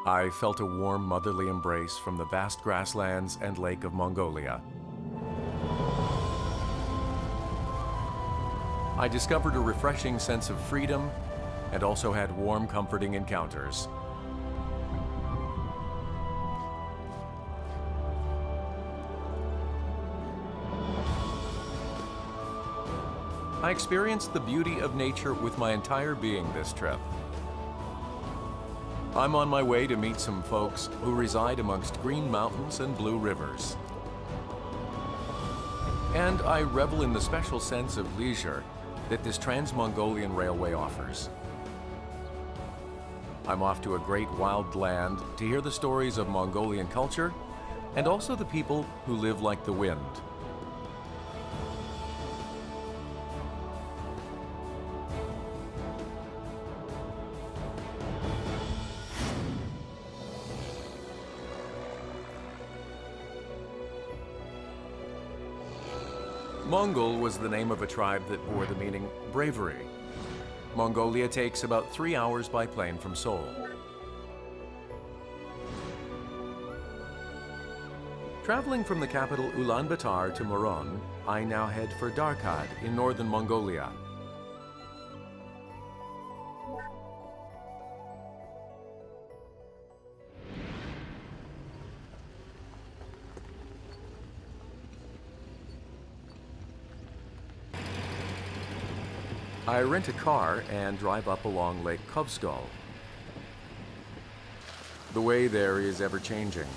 I felt a warm motherly embrace from the vast grasslands and lake of Mongolia. I discovered a refreshing sense of freedom and also had warm, comforting encounters. I experienced the beauty of nature with my entire being this trip. I'm on my way to meet some folks who reside amongst green mountains and blue rivers. And I revel in the special sense of leisure that this Trans-Mongolian Railway offers. I'm off to a great wild land to hear the stories of Mongolian culture and also the people who live like the wind. Mongol was the name of a tribe that bore the meaning bravery. Mongolia takes about 3 hours by plane from Seoul. Traveling from the capital Ulaanbaatar to Moron, I now head for Darkad in northern Mongolia. I rent a car and drive up along Lake Kovskol. The way there is ever-changing.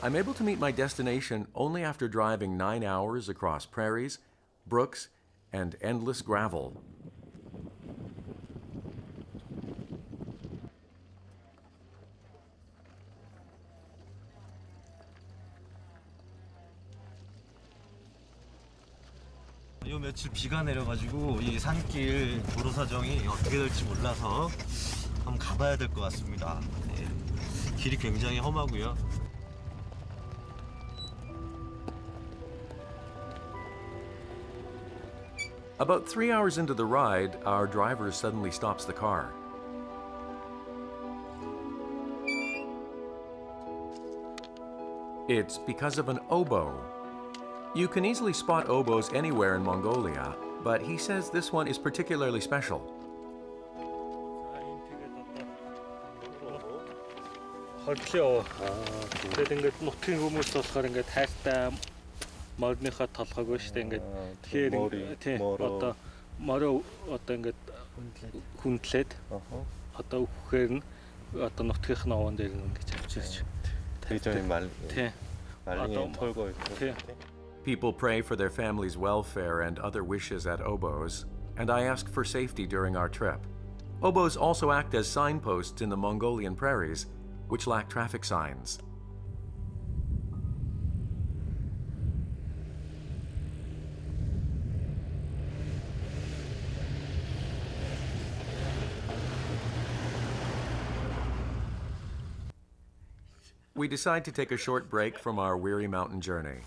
I'm able to meet my destination only after driving 9 hours across prairies, brooks, and endless gravel. 요 며칠 비가 내려가지고 이 산길 도로 사정이 어떻게 될지 몰라서 한번 가봐야 될 것 같습니다. 네. 길이 굉장히 험하고요. About 3 hours into the ride, our driver suddenly stops the car. It's because of an oboe. You can easily spot oboes anywhere in Mongolia, but he says this one is particularly special. People pray for their family's welfare and other wishes at oboes, and I ask for safety during our trip. Oboes also act as signposts in the Mongolian prairies, which lack traffic signs. We decide to take a short break from our weary mountain journey.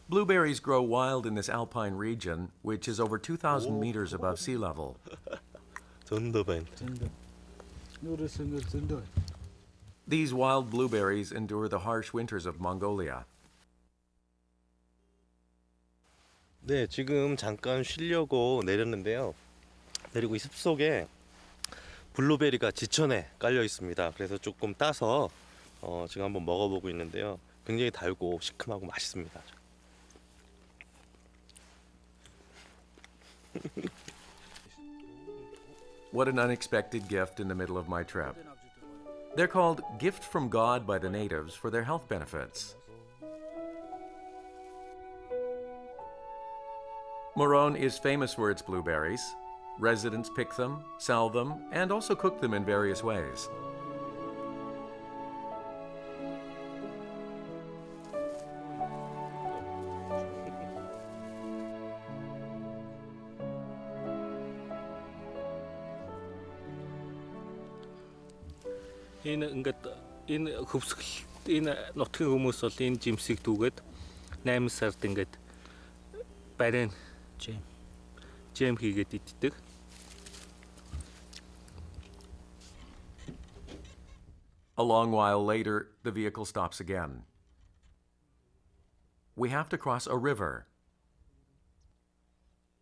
Blueberries grow wild in this alpine region, which is over 2,000 meters above sea level. These wild blueberries endure the harsh winters of Mongolia. 네, 지금 잠깐 쉬려고 내렸는데요. 내리고 이 숲속에 블루베리가 지천에 깔려 있습니다. 그래서 조금 따서 지금 한번 먹어보고 있는데요. 굉장히 달고 시큼하고 맛있습니다. What an unexpected gift in the middle of my trip. They're called gift from God by the natives for their health benefits. Moron is famous for its blueberries. Residents pick them, sell them, and also cook them in various ways. Энэ нутгийн хүмүүс бол энэ жимсийг дүүгээд 8 сард ингээд барин жем хийгээд иддэг. A long while later, the vehicle stops again. We have to cross a river.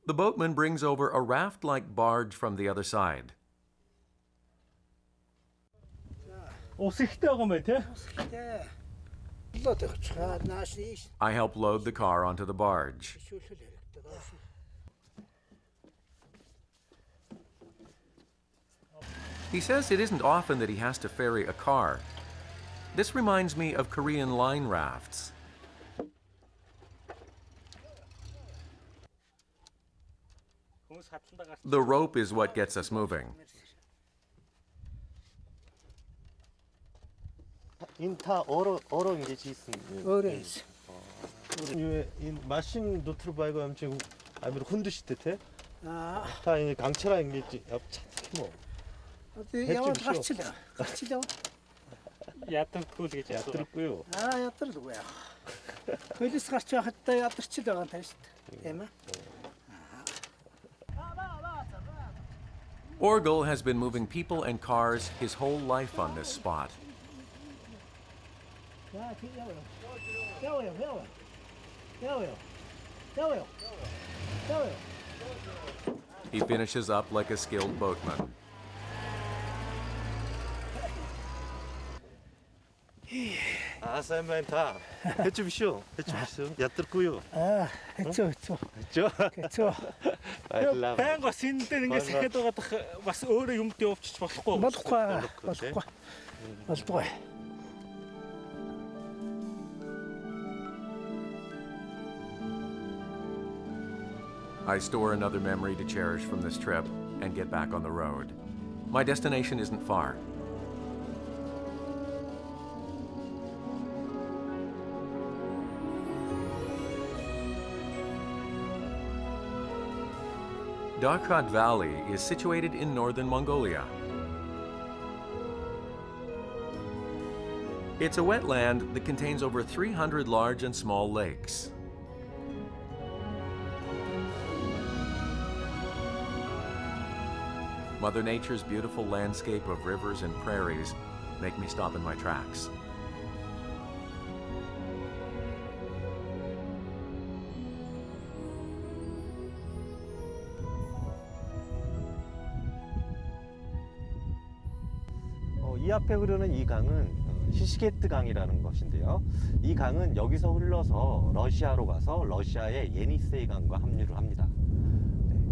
The boatman brings over a raft-like barge from the other side. I help load the car onto the barge. He says it isn't often that he has to ferry a car. This reminds me of Korean line rafts. The rope is what gets us moving. 인타 어로 인게지 있음. 어레스. 인 마신 노트바이거 함청 아미로 혼두시테테. 아. 다 이 강철아 인게지 yap차 뭐. 어디 야와 같이다. 같이다. Ятаргүй л гэж ятрахгүй. 아, ятаргүй. Хөлс гарч байхдаа ядарч л байгаа юм тааш. Тийм ээ. Orgel has been moving people and cars his whole life on this spot. He finishes up like a skilled boatman. 아사멘타 해주십시오. 얕들고요. 아, хэцүү. 해줘. баярлалаа. Байнга синдээ ингээд сахиад байгаадах бас өөрөө юмд явуулчих болохгүй. Болдгоо. I store another memory to cherish from this trip and get back on the road. My destination isn't far. Darkhat Valley is situated in northern Mongolia. It's a wetland that contains over 300 large and small lakes. Mother Nature's beautiful landscape of rivers and prairies make me stop in my tracks. 이 앞에 흐르는 이 강은 시시게트 강이라는 것인데요. 이 강은 여기서 흘러서 러시아로 가서 러시아의 예니세이 강과 합류를 합니다.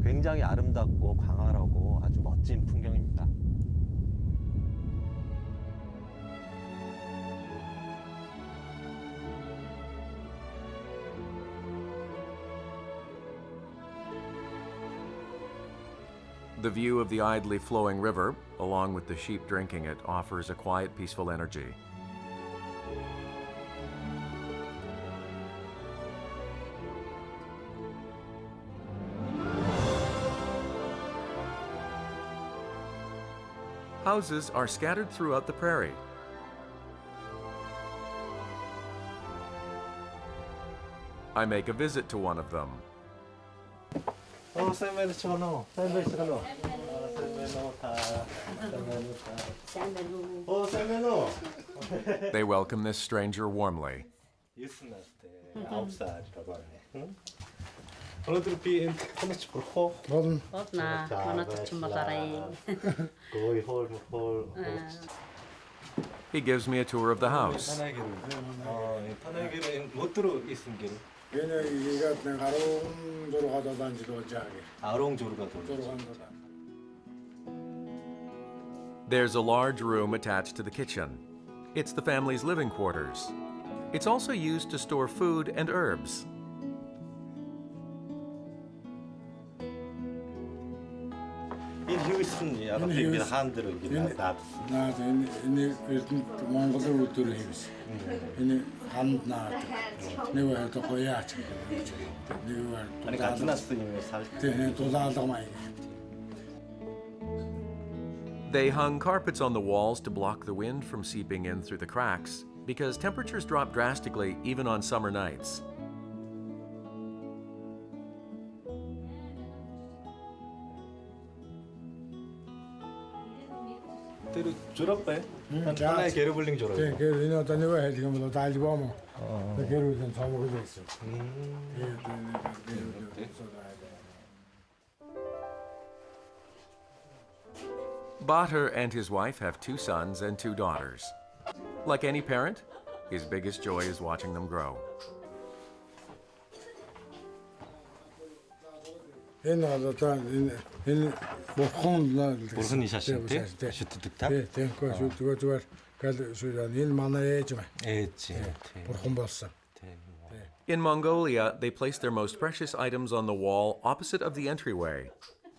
굉장히 아름답고 광활하고 아주 멋진 풍경입니다. The view of the idly flowing river, along with the sheep drinking it, offers a quiet, peaceful energy. Houses are scattered throughout the prairie. I make a visit to one of them. They welcome this stranger warmly. He gives me a tour of the house. There's a large room attached to the kitchen. It's the family's living quarters. It's also used to store food and herbs. In Houston, bir handırı gibi. Mongolia ulturuyoruz. Ini hand naat. Ne var da koyacak. Ne var? 아니 같은 학생이면 살. 네, 도달다마이. They hung carpets on the walls to block the wind from seeping in through the cracks because temperatures drop drastically even on summer nights. 때로 졸업해. 자. 하나의 게르블링 졸업. 그 이노 다니고 해 지금 뭐 달리 보면. 그 게르는 저거 돼 있어. Bater and his wife have 2 sons and 2 daughters. Like any parent, his biggest joy is watching them grow. 무슨 이샤신데? 슈트 득탑? 네, 그 슈트가 좋아. 그 수단 일 만나야지. 엣지. 보통 봤어. In Mongolia, they place their most precious items on the wall opposite of the entryway.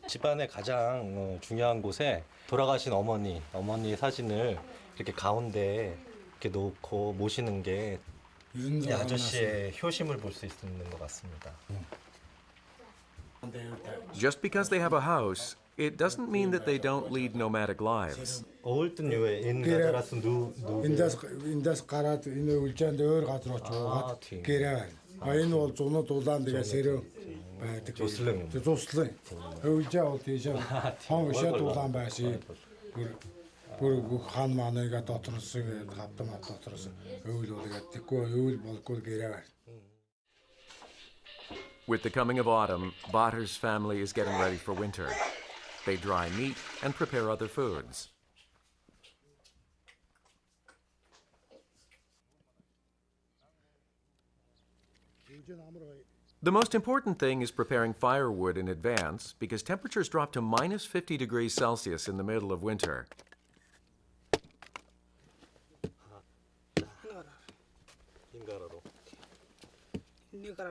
집안의 가장 중요한 곳에 돌아가신 어머니의 사진을 이렇게 가운데 이렇게 놓고 모시는 게 이 아저씨의 효심을 볼 수 있는 것 같습니다. Just because they have a house, it doesn't mean that they don't lead nomadic lives. 어울든 요에 인가다라스 누 인다스 가라트 이노 울찬데 ör газ으로 아, 줘. 게라. 아이노 올조노 도단 데가 세려. 조슬릉. 조슬릉. 울자 어디서 한국에 도단 바시. 그 한만에가 도트르스 갔다마 도트르스. 의료가 듣고 의 볼고 게라. With the coming of autumn, Bater's family is getting ready for winter. They dry meat and prepare other foods. The most important thing is preparing firewood in advance because temperatures drop to minus 50 degrees Celsius in the middle of winter.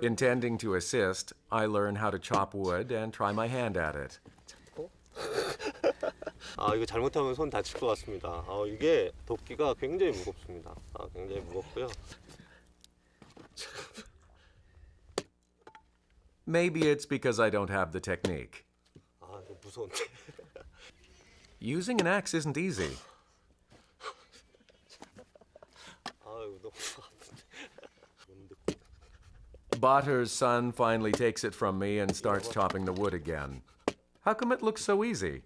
Intending to assist, I learn how to chop wood and try my hand at it. 아, 이거 잘못하면 손 다칠 것 같습니다. 이게 도끼가 굉장히 무겁습니다. 굉장히 무겁고요. Maybe it's because I don't have the technique. 이거 무서운데. Using an axe isn't easy. 이거 너무 아픈데. Bater's son finally takes it from me and starts chopping the wood again. How come it looks so easy?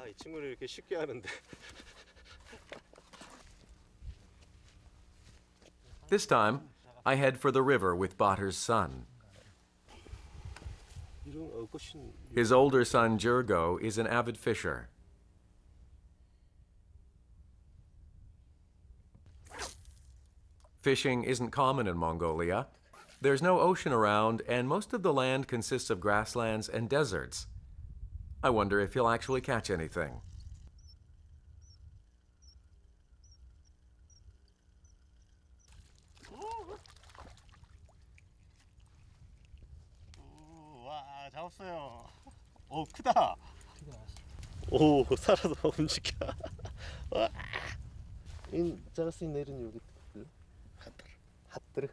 이 친구를 이렇게 쉽게 하는데. This time, I head for the river with Bater's son. His older son, Jurgo, is an avid fisher. Fishing isn't common in Mongolia. There's no ocean around, and most of the land consists of grasslands and deserts. I wonder if he'll actually catch anything. 와, 잡았어요. 크다. 오, 살아서 움직여. 와. 작을 수 있는 일은 여기 핫뜨르.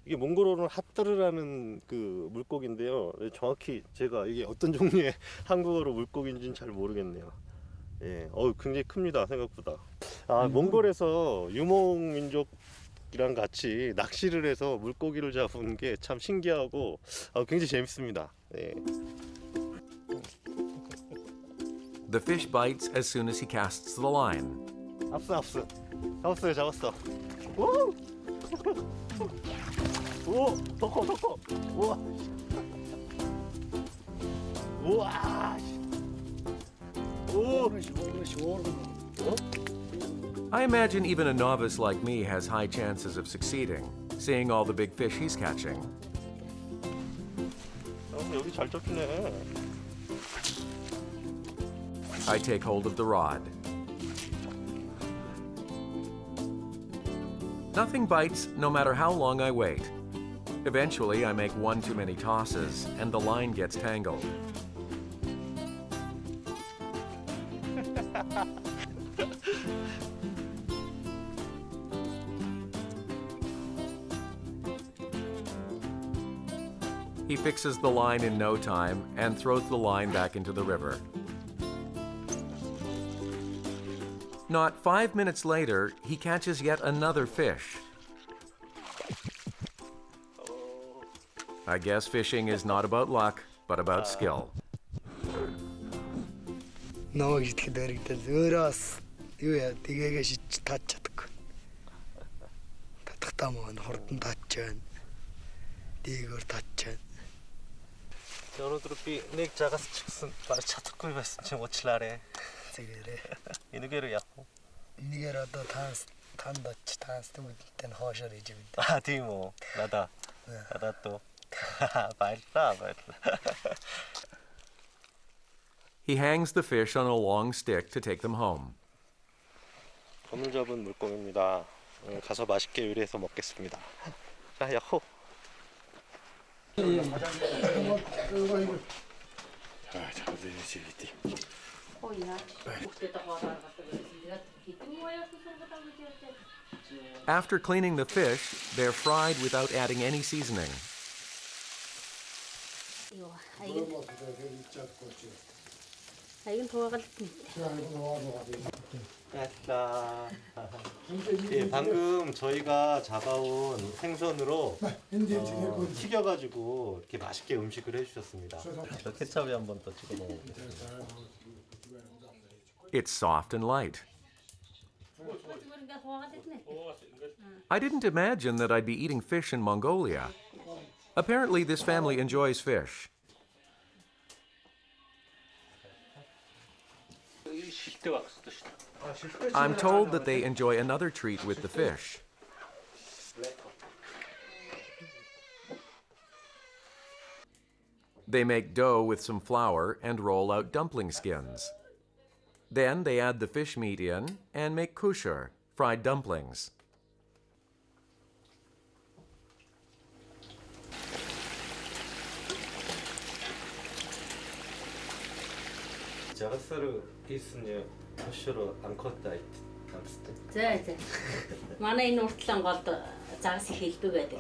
이게 몽골어로는 핫뜨르라는 그 물고기인데요. 정확히 제가 이게 어떤 종류의 한국어로 물고기인지는 잘 모르겠네요. 굉장히 큽니다, 생각보다. 몽골에서 유목민족이랑 같이 낚시를 해서 물고기를 잡은 게 참 신기하고 굉장히 재밌습니다. The fish bites as soon as he casts the line. 압수. 잡았어. 오! 오! 더 커. 우와. 우와. 오! I imagine even a novice like me has high chances of succeeding, seeing all the big fish he's catching. 여기 잘 잡히네. I take hold of the rod. Nothing bites, no matter how long I wait. Eventually, I make one too many tosses, and the line gets tangled. He fixes the line in no time and throws the line back into the river. Not 5 minutes later, he catches yet another fish. I guess fishing is not about luck, but about skill. намайг итгэхэд өргөдөл өөрөө бас юу яа тэгээгээ шиж таач чадахгүй. Татахтаа мөн хурдан таачж байна. Дээгүүр таачж байна. өнөөдөр би нэг жагаас ч гэсэн барь чадахгүй байсан чинь уучлаарай. Зэгээрээ. Энэгээр яах вэ? Нэгээр одоо танд очиж таас төгөлтэй нь хоошоор хийж өгдөө. Аа тийм үү. Надаа тоо. Баярлалаа. He hangs the fish on a long stick to take them home. 오늘 잡은 물고기입니다. 오늘 가서 맛있게 요리해서 먹겠습니다. 자, 야호. After cleaning the fish, they're fried without adding any seasoning. 예, 방금 저희가 잡아온 생선으로 튀겨가지고 이렇게 맛있게 음식을 해주셨습니다. 저 케찹에 한번 더 찍어 먹어보겠습니다. It's soft and light. I didn't imagine that I'd be eating fish in Mongolia. Apparently, this family enjoys fish. I'm told that they enjoy another treat with the fish. They make dough with some flour and roll out dumpling skins. Then they add the fish meat in and make kusher, fried dumplings. 자가스르 있으니 호시로 안 컸다 자. манай энэ уртлан голд загас их хэлбэг байдаг.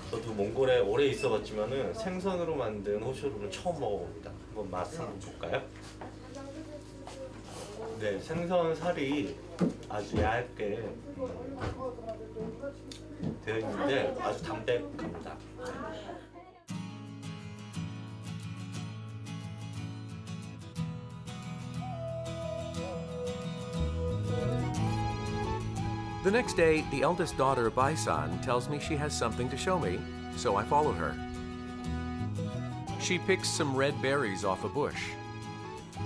저도 몽골에 오래 있어봤지만은 생선으로 만든 호쇼루는 처음 먹어봅니다. 한번 맛 한번 볼까요? 네, 생선 살이 아주 얇게 되어 있는데 아주 담백합니다. The next day, the eldest daughter, Baisan, tells me she has something to show me, so I follow her. She picks some red berries off a bush.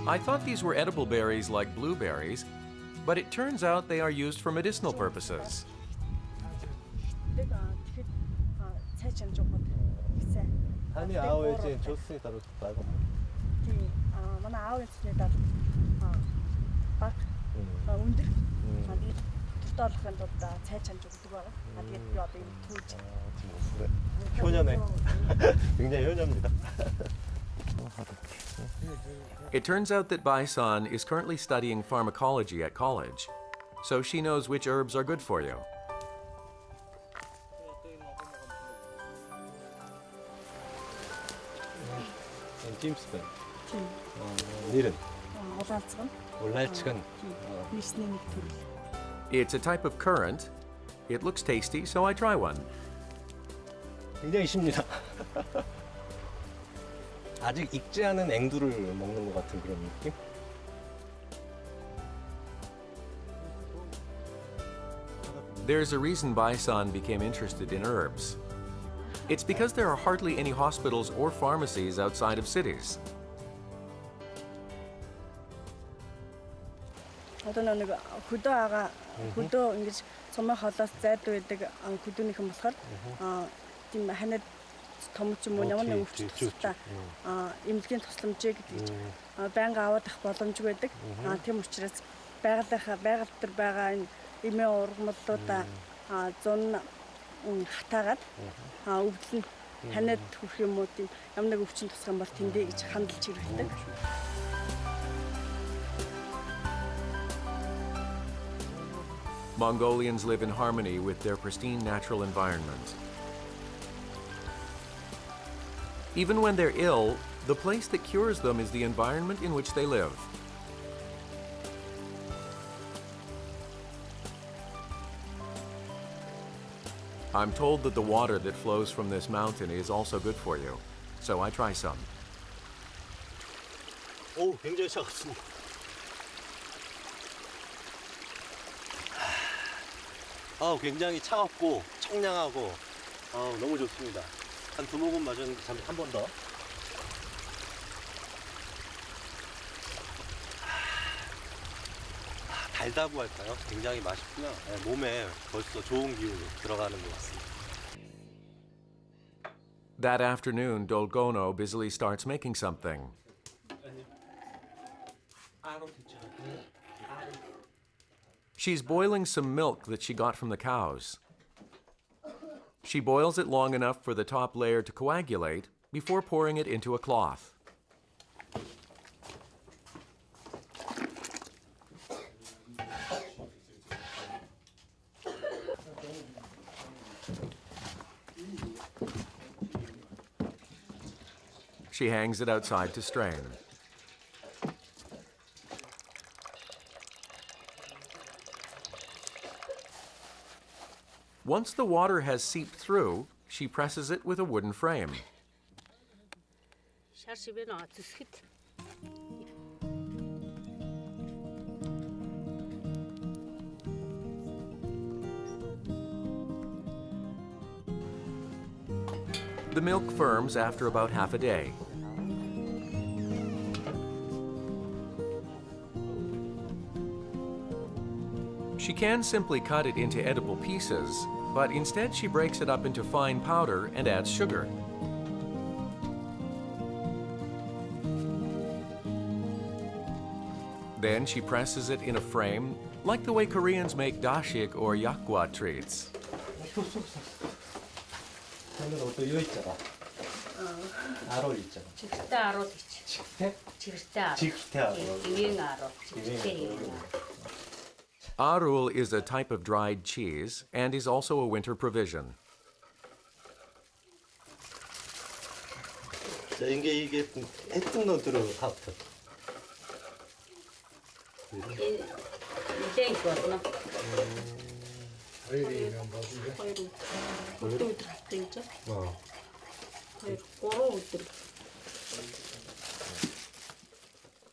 I thought these were edible berries like blueberries, but it turns out they are used for medicinal purposes. 한이 아우에지 좋습니다. 말고. манай аав эцний дал баг өндөр 도торхын тулд цай чанж өгдөг байгаа. Тэгээд би одоо энэ түүж 효녀네. 굉장히 효녀입니다. It turns out that Baisan is currently studying pharmacology at college, so she knows which herbs are good for you. 찜스pen. 닐은 улаалцган. 올랄치간. Нийсний нэг төрөл. It's a type of currant. It looks tasty, so I try one. 굉장히 쉽니다. 아직 익지 않은 앵두를 먹는 것 같은 그런 느낌? There's a reason Baisan became interested in herbs. It's because there are hardly any hospitals or pharmacies outside of cities. Одоо нэг хөдөө ага хөдөө ингэж цомын холоос зайд байдаг хөдөөнийхэн болохоор тийм ханад том ч юм уу ямар нэг өвчин тустай эмнэлгийн тусламжийг гэж байнга аваад авах боломжгүй байдаг. Тийм учраас байгаль дээр байгаа энэ эмээ ургамлуудаа зун хатаагаад өвдөл нь ханад хүрэх юм уу тийм ямар нэг өвчин тусах юм бол тэндээ гэж хандалж ирдэг. Mongolians live in harmony with their pristine natural environment. Even when they're ill, the place that cures them is the environment in which they live. I'm told that the water that flows from this mountain is also good for you, so I try some. 오, 굉장히 차갑습니다. 굉장히 차갑고 청량하고 너무 좋습니다. 한 2모금 마셨는데 한 번 더. 달다고 할까요? 굉장히 맛있고요. 몸에 벌써 좋은 기운이 들어가는 것 같습니다. That afternoon, Dolgono busily starts making something. She's boiling some milk that she got from the cows. She boils it long enough for the top layer to coagulate before pouring it into a cloth. She hangs it outside to strain. Once the water has seeped through, she presses it with a wooden frame. The milk firms after about half a day. She can simply cut it into edible pieces, but instead she breaks it up into fine powder and adds sugar. Then she presses it in a frame, like the way Koreans make dashik or yakgwa treats. Arul is a type of dried cheese and is also a winter provision. 이게 에트노드로 하프.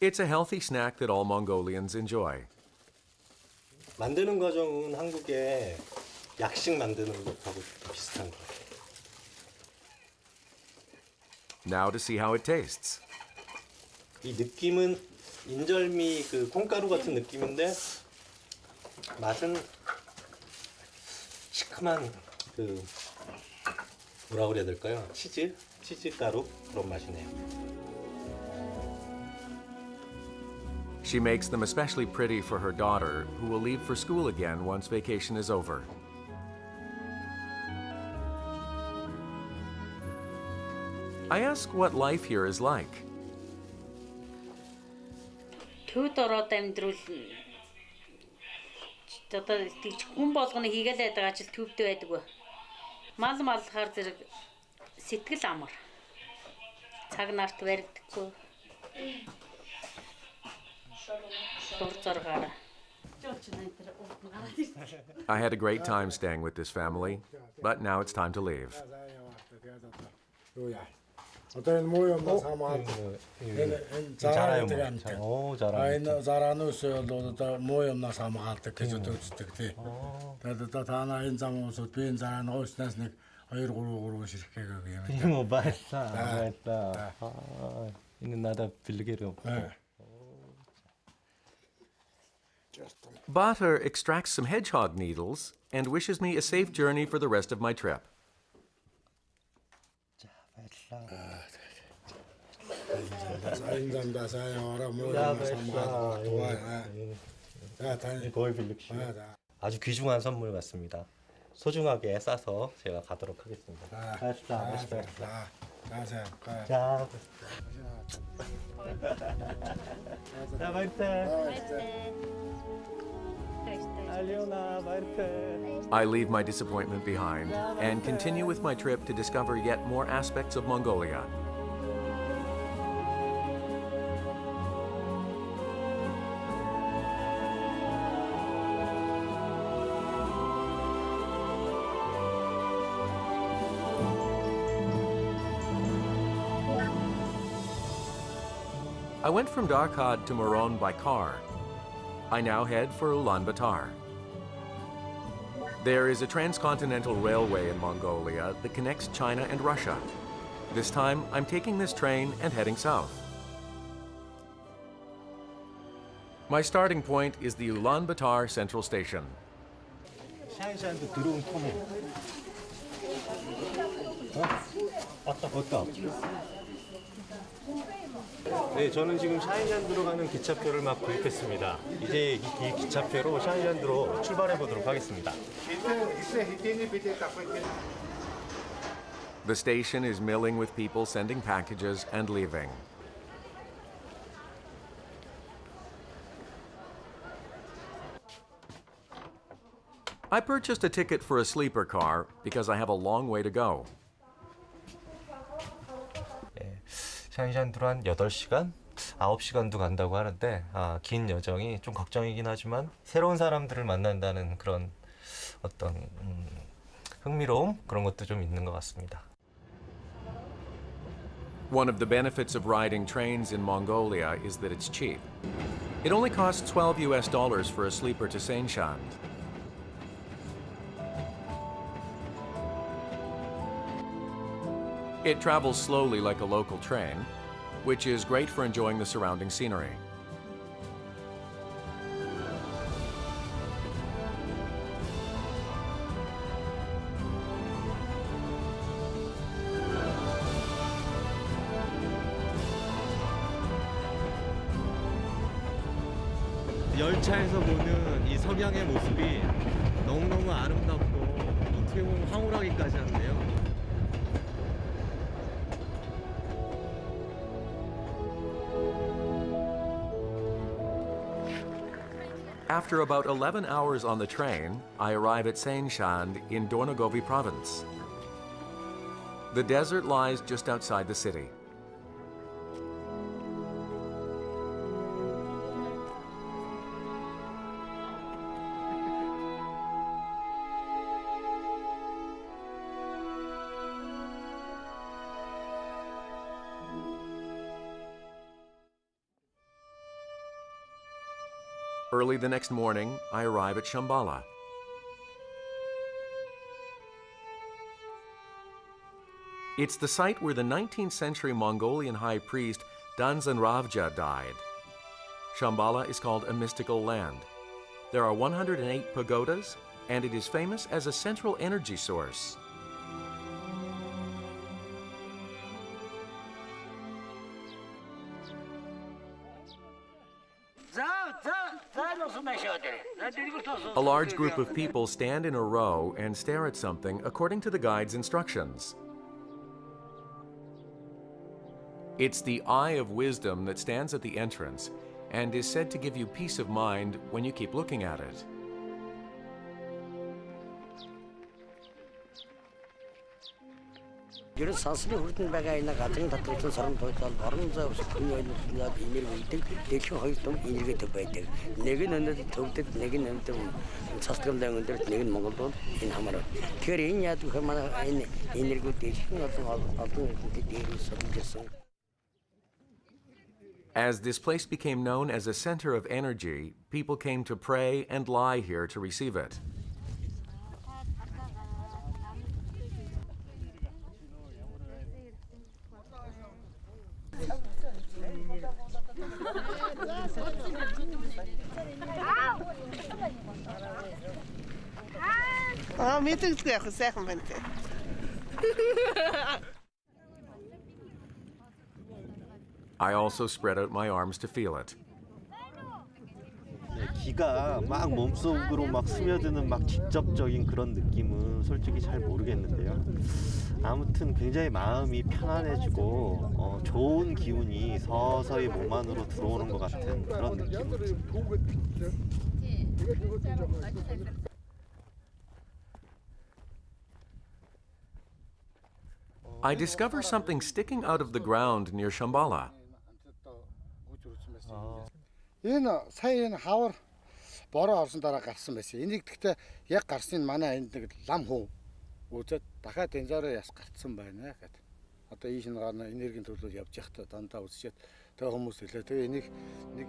It's a healthy snack that all Mongolians enjoy. 만드는 과정은 한국의 약식 만드는 것하고 비슷한 것 같아요. Now to see how it tastes. 이 느낌은 인절미 그 콩가루 같은 느낌인데 맛은 시큼한 그 뭐라 그래야 될까요? 치즈 가루 그런 맛이네요. She makes them especially pretty for her daughter, who will leave for school again once vacation is over. I ask what life here is like. Төвд ороод амьдрал одоо хүн болгоны хийгээл байдаг ажил төвд байдаг. Мал малхаар зэрэг сэтгэл амар. Цаг нарт баригдахгүй. I had a great time staying with this family, but now it's time to leave. Bater extracts some hedgehog needles and wishes me a safe journey for the rest of my trip. 아주 귀중한 선물 같습니다. 소중하게 싸서 제가 가도록 하겠습니다. I leave my disappointment behind and continue with my trip to discover yet more aspects of Mongolia. I went from Darkad to Moron by car. I now head for Ulaanbaatar. There is a transcontinental railway in Mongolia that connects China and Russia. This time, I'm taking this train and heading south. My starting point is the Ulaanbaatar Central Station. 샤인샤인도 들어온 터널. 왔다. 네, 저는 지금 샤인샤인 들어가는 기차표를 막 구입했습니다. 이제 이 기차표로 샤인샤인으로 출발해 보도록 하겠습니다. The station is milling with people sending packages and leaving. I purchased a ticket for a sleeper car because I have a long way to go. 샤인샤인으로 한 8시간? 9시간도 간다고 하는데 긴 여정이 좀 걱정이긴 하지만 새로운 사람들을 만난다는 그런 어떤 흥미로움? 그런 것도 좀 있는 것 같습니다. One of the benefits of riding trains in Mongolia is that it's cheap. It only costs $12 for a sleeper to Seishan. It travels slowly like a local train, which is great for enjoying the surrounding scenery. 열차에서 보는 이 석양의 모습이 너무너무 아름답고 어떻게 보면 황홀하기까지 한데요. After about 11 hours on the train, I arrive at Seishan in Dornogovi province. The desert lies just outside the city. Early the next morning, I arrive at Shambhala. It's the site where the 19th century Mongolian high priest Danzanravja died. Shambhala is called a mystical land. There are 108 pagodas, and it is famous as a central energy source. A large group of people stand in a row and stare at something according to the guide's instructions. It's the Eye of Wisdom that stands at the entrance and is said to give you peace of mind when you keep looking at it. 이런 사슬이 흐르는 배가 있나 같은 다투는 사람 도저 다른 저 그녀의 누가 이미를 이때 대충 하기 좀 이미를 더 봐야 돼. 내게 넣는데 더욱더 내게 넣는데 사슬감 되는데 내게 먹어도 인 하마로. 그래야 또 그만 아니 이미를 대충 아주 대리 서비스. As this place became known as a center of energy, people came to pray and lie here to receive it. I also spread out my arms to feel it. 기가 막 몸속으로 막 스며드는 막 직접적인 그런 느낌은 솔직히 잘 모르겠는데요. 아무튼 굉장히 마음이 편안해지고 좋은 기운이 서서히 몸 안으로 들어오는 것 같은 그런 느낌. I discover something sticking out of the ground near Shambhala. Энэ сая энэ хавар бороо орсон дараа гарсан байсан. Энийг гэхдээ яг гарсныг манай энд нэг лам хүү үзээд дахиад энэ зөрөө яс гарцсан байна гэхэд. Одоо ийш нь гарна энергийн төлөв явж явахдаа дандаа үзчихэд тэгээ хүмүүс хэлээ. Тэгээ энийг нэг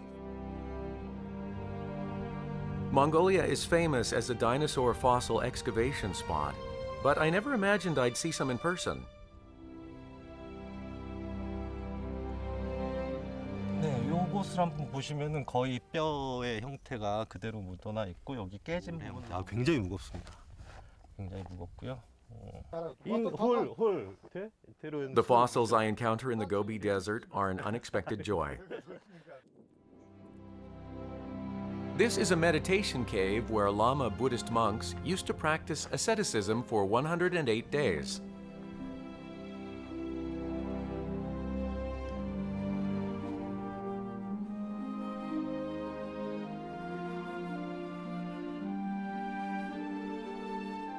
Mongolia is famous as a dinosaur fossil excavation spot, but I never imagined I'd see some in person. 네, 요것을 한번 보시면은 거의 뼈의 형태가 그대로 묻어나 있고 여기 깨진 부분 굉장히 무겁습니다. 굉장히 무겁고요. The fossils I encounter in the Gobi Desert are an unexpected joy. This is a meditation cave where Lama Buddhist monks used to practice asceticism for 108 days.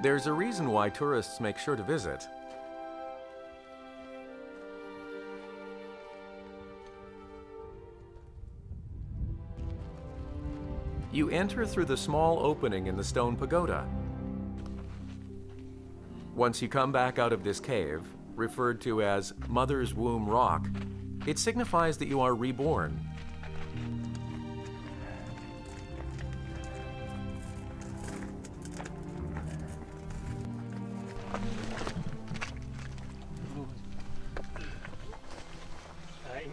There's a reason why tourists make sure to visit. You enter through the small opening in the stone pagoda. Once you come back out of this cave, referred to as Mother's Womb Rock, it signifies that you are reborn.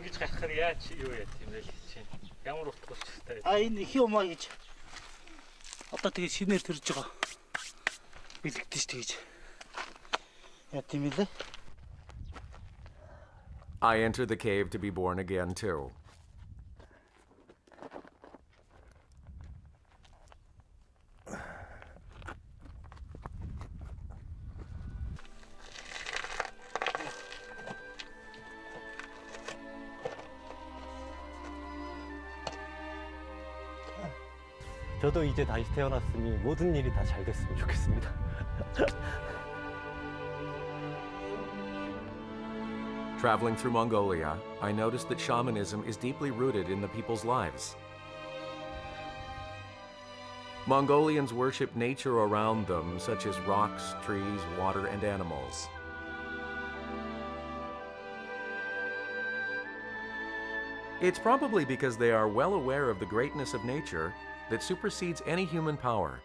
ингэж гарахаар яаж юу яа тийм бэ чи ямар утгатай ч А энэ хий умаа гэж одоо тэгээ шинээр төрж байгаа. Бэлэгдэж тэгэж. Яа тийм ээ. I enter the cave to be born again too. 저도 이제 다시 태어났으니 모든 일이 다 잘 됐으면 좋겠습니다. Traveling through Mongolia, I noticed that shamanism is deeply rooted in the people's lives. Mongolians worship nature around them, such as rocks, trees, water, and animals. It's probably because they are well aware of the greatness of nature that supersedes any human power.